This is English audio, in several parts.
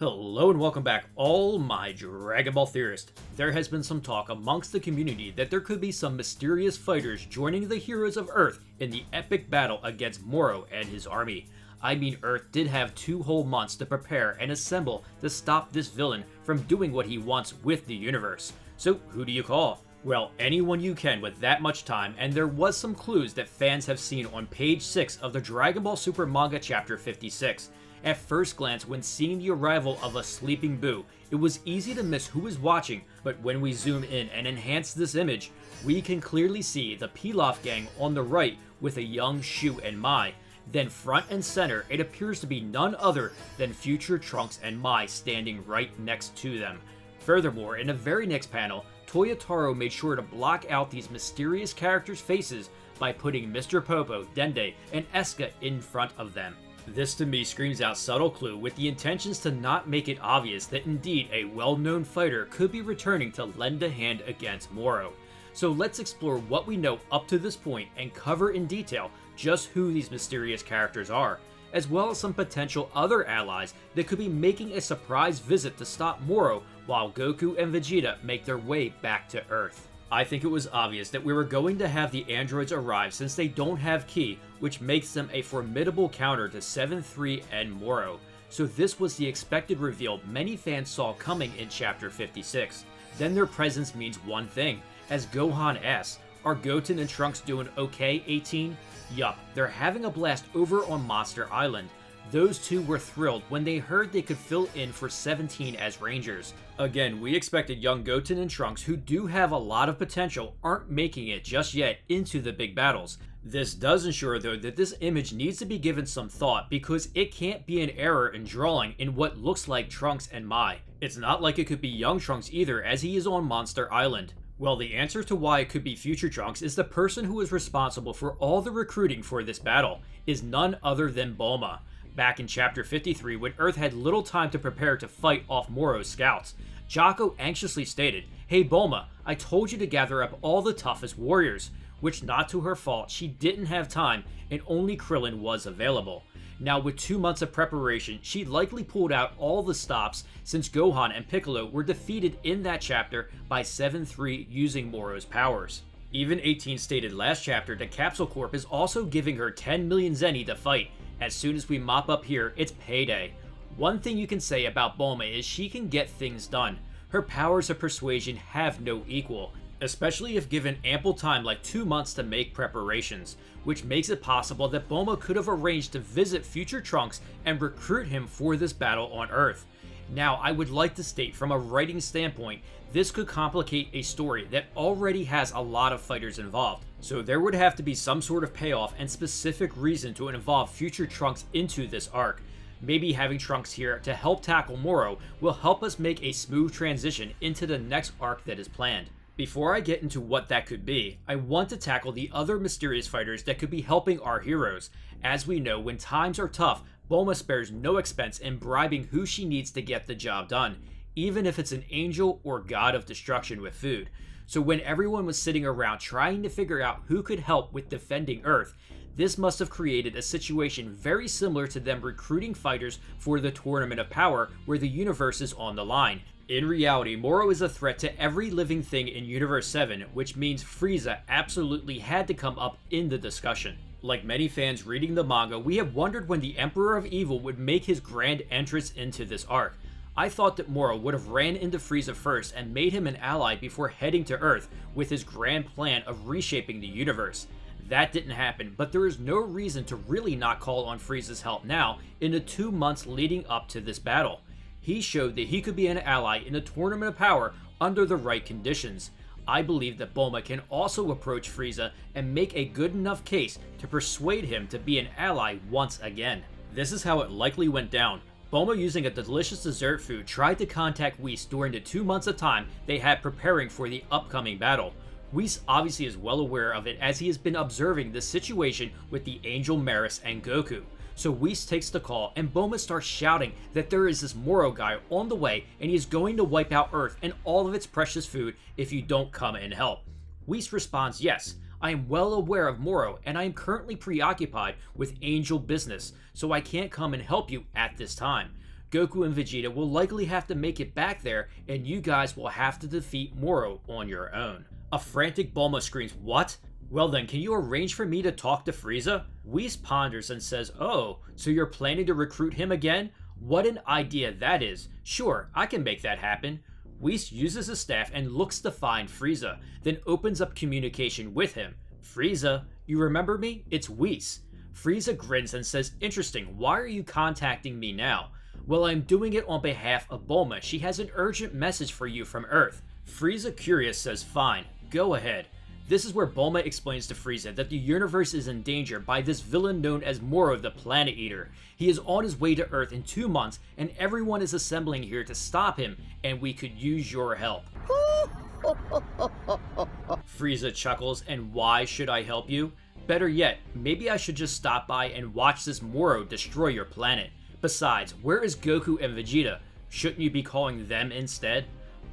Hello and welcome back, all my Dragon Ball Theorist. There has been some talk amongst the community that there could be some mysterious fighters joining the heroes of Earth in the epic battle against Moro and his army. I mean, Earth did have 2 whole months to prepare and assemble to stop this villain from doing what he wants with the universe. So who do you call? Well, anyone you can with that much time, and there was some clues that fans have seen on page 6 of the Dragon Ball Super Manga chapter 56. At first glance, when seeing the arrival of a sleeping Buu, it was easy to miss who was watching, but when we zoom in and enhance this image, we can clearly see the Pilaf Gang on the right with a young Shu and Mai. Then front and center, it appears to be none other than Future Trunks and Mai standing right next to them. Furthermore, in the very next panel, Toyotarou made sure to block out these mysterious characters' faces by putting Mr. Popo, Dende, and Esca in front of them. This to me screams out subtle clue with the intentions to not make it obvious that indeed a well-known fighter could be returning to lend a hand against Moro. So let's explore what we know up to this point and cover in detail just who these mysterious characters are, as well as some potential other allies that could be making a surprise visit to stop Moro while Goku and Vegeta make their way back to Earth. I think it was obvious that we were going to have the androids arrive since they don't have ki, which makes them a formidable counter to 7-3 and Moro. So this was the expected reveal many fans saw coming in chapter 56. Then their presence means one thing, as Gohan asks, "Are Goten and Trunks doing okay, 18? Yup, they're having a blast over on Monster Island. Those two were thrilled when they heard they could fill in for 17 as Rangers. Again, we expected young Goten and Trunks, who do have a lot of potential, aren't making it just yet into the big battles. This does ensure though that this image needs to be given some thought because it can't be an error in drawing in what looks like Trunks and Mai. It's not like it could be young Trunks either, as he is on Monster Island. Well, the answer to why it could be Future Trunks is the person who is responsible for all the recruiting for this battle is none other than Bulma. Back in chapter 53, when Earth had little time to prepare to fight off Moro's scouts, Jocko anxiously stated, "Hey Bulma, I told you to gather up all the toughest warriors," which, not to her fault, she didn't have time and only Krillin was available. Now with 2 months of preparation, she likely pulled out all the stops since Gohan and Piccolo were defeated in that chapter by 7-3 using Moro's powers. Even 18 stated last chapter that Capsule Corp is also giving her 10 million Zenny to fight. As soon as we mop up here, it's payday. One thing you can say about Bulma is she can get things done. Her powers of persuasion have no equal, especially if given ample time like 2 months to make preparations, which makes it possible that Bulma could have arranged to visit Future Trunks and recruit him for this battle on Earth. Now, I would like to state from a writing standpoint, this could complicate a story that already has a lot of fighters involved. So there would have to be some sort of payoff and specific reason to involve Future Trunks into this arc. Maybe having Trunks here to help tackle Moro will help us make a smooth transition into the next arc that is planned. Before I get into what that could be, I want to tackle the other mysterious fighters that could be helping our heroes. As we know, when times are tough, Bulma spares no expense in bribing who she needs to get the job done, even if it's an angel or god of destruction with food. So when everyone was sitting around trying to figure out who could help with defending Earth, this must have created a situation very similar to them recruiting fighters for the Tournament of Power where the universe is on the line. In reality, Moro is a threat to every living thing in Universe 7, which means Frieza absolutely had to come up in the discussion. Like many fans reading the manga, we have wondered when the Emperor of Evil would make his grand entrance into this arc. I thought that Moro would have ran into Frieza first and made him an ally before heading to Earth with his grand plan of reshaping the universe. That didn't happen, but there is no reason to really not call on Frieza's help now in the 2 months leading up to this battle. He showed that he could be an ally in the Tournament of Power under the right conditions. I believe that Bulma can also approach Frieza and make a good enough case to persuade him to be an ally once again. This is how it likely went down. Bulma, using a delicious dessert food, tried to contact Whis during the 2 months of time they had preparing for the upcoming battle. Whis obviously is well aware of it as he has been observing the situation with the Angel Maris and Goku. So Whis takes the call and Bulma starts shouting that there is this Moro guy on the way and he is going to wipe out Earth and all of its precious food if you don't come and help. Whis responds, "Yes, I am well aware of Moro and I am currently preoccupied with Angel business, so I can't come and help you at this time." Goku and Vegeta will likely have to make it back there, and you guys will have to defeat Moro on your own. A frantic Bulma screams, "What? Well then, can you arrange for me to talk to Frieza?" Whis ponders and says, "Oh, so you're planning to recruit him again? What an idea that is. Sure, I can make that happen." Whis uses his staff and looks to find Frieza, then opens up communication with him. "Frieza, you remember me? It's Whis." Frieza grins and says, "Interesting, why are you contacting me now?" "Well, I'm doing it on behalf of Bulma. She has an urgent message for you from Earth." Frieza, curious, says, "Fine, go ahead." This is where Bulma explains to Frieza that the universe is in danger by this villain known as Moro the Planet Eater. He is on his way to Earth in 2 months, and everyone is assembling here to stop him, and we could use your help. Frieza chuckles, "And why should I help you? Better yet, maybe I should just stop by and watch this Moro destroy your planet. Besides, where is Goku and Vegeta? Shouldn't you be calling them instead?"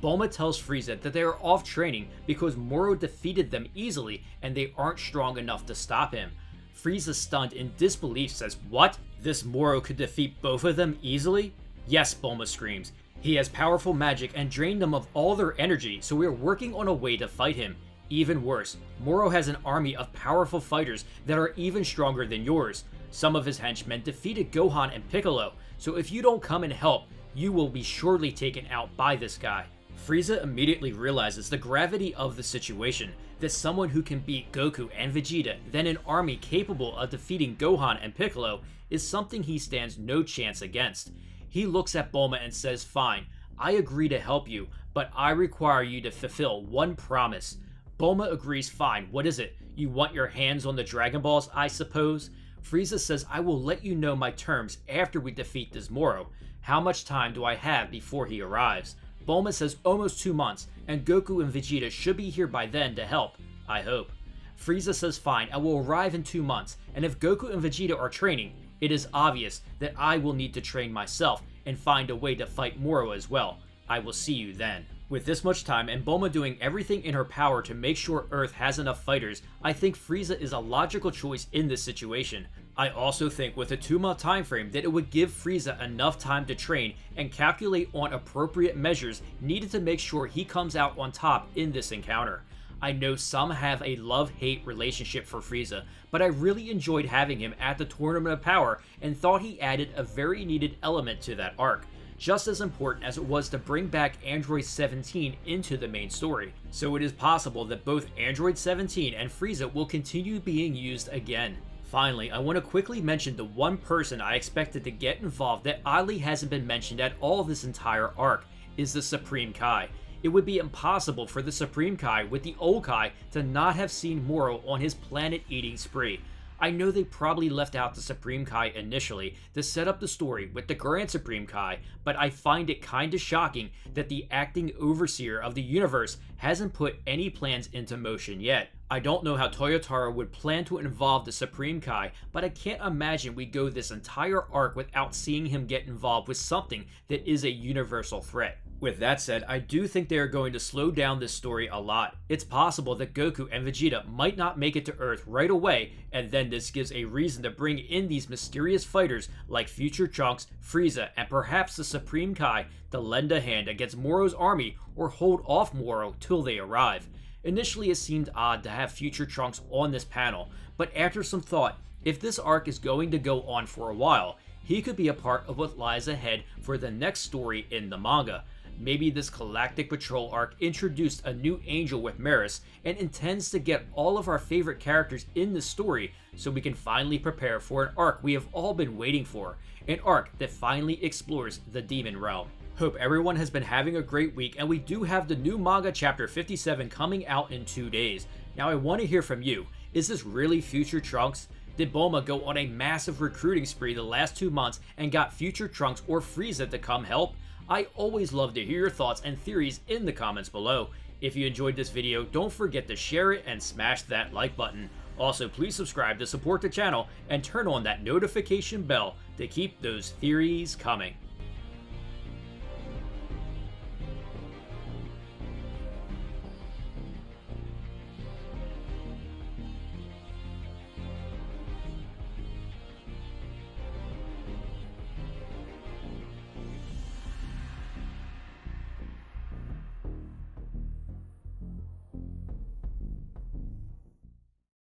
Bulma tells Frieza that they are off training because Moro defeated them easily and they aren't strong enough to stop him. Frieza, stunned in disbelief, says, "What? This Moro could defeat both of them easily?" "Yes," Bulma screams. "He has powerful magic and drained them of all their energy, so we are working on a way to fight him. Even worse, Moro has an army of powerful fighters that are even stronger than yours. Some of his henchmen defeated Gohan and Piccolo, so if you don't come and help, you will be surely taken out by this guy." Frieza immediately realizes the gravity of the situation, that someone who can beat Goku and Vegeta, then an army capable of defeating Gohan and Piccolo, is something he stands no chance against. He looks at Bulma and says, "Fine, I agree to help you, but I require you to fulfill one promise." Bulma agrees. "Fine, what is it? You want your hands on the Dragon Balls, I suppose?" Frieza says, "I will let you know my terms after we defeat this Moro. How much time do I have before he arrives?" Bulma says almost 2 months, and Goku and Vegeta should be here by then to help. I hope. Frieza says, "Fine, I will arrive in 2 months, and if Goku and Vegeta are training, it is obvious that I will need to train myself and find a way to fight Moro as well. I will see you then." With this much time and Bulma doing everything in her power to make sure Earth has enough fighters, I think Frieza is a logical choice in this situation. I also think with a 2-month time frame that it would give Frieza enough time to train and calculate on appropriate measures needed to make sure he comes out on top in this encounter. I know some have a love-hate relationship for Frieza, but I really enjoyed having him at the Tournament of Power and thought he added a very needed element to that arc, just as important as it was to bring back Android 17 into the main story. So it is possible that both Android 17 and Frieza will continue being used again. Finally, I want to quickly mention the one person I expected to get involved that oddly hasn't been mentioned at all this entire arc, is the Supreme Kai. It would be impossible for the Supreme Kai with the old Kai to not have seen Moro on his planet-eating spree. I know they probably left out the Supreme Kai initially to set up the story with the Grand Supreme Kai, but I find it kinda shocking that the acting overseer of the universe hasn't put any plans into motion yet. I don't know how Toyotarou would plan to involve the Supreme Kai, but I can't imagine we go this entire arc without seeing him get involved with something that is a universal threat. With that said, I do think they are going to slow down this story a lot. It's possible that Goku and Vegeta might not make it to Earth right away, and then this gives a reason to bring in these mysterious fighters like Future Trunks, Frieza, and perhaps the Supreme Kai to lend a hand against Moro's army or hold off Moro till they arrive. Initially, it seemed odd to have Future Trunks on this panel, but after some thought, if this arc is going to go on for a while, he could be a part of what lies ahead for the next story in the manga. Maybe this Galactic Patrol arc introduced a new angel with Beerus and intends to get all of our favorite characters in the story so we can finally prepare for an arc we have all been waiting for, an arc that finally explores the demon realm. Hope everyone has been having a great week, and we do have the new manga chapter 57 coming out in 2 days. Now I want to hear from you. Is this really Future Trunks? Did Bulma go on a massive recruiting spree the last 2 months and got Future Trunks or Frieza to come help? I always love to hear your thoughts and theories in the comments below. If you enjoyed this video, don't forget to share it and smash that like button. Also, please subscribe to support the channel and turn on that notification bell to keep those theories coming.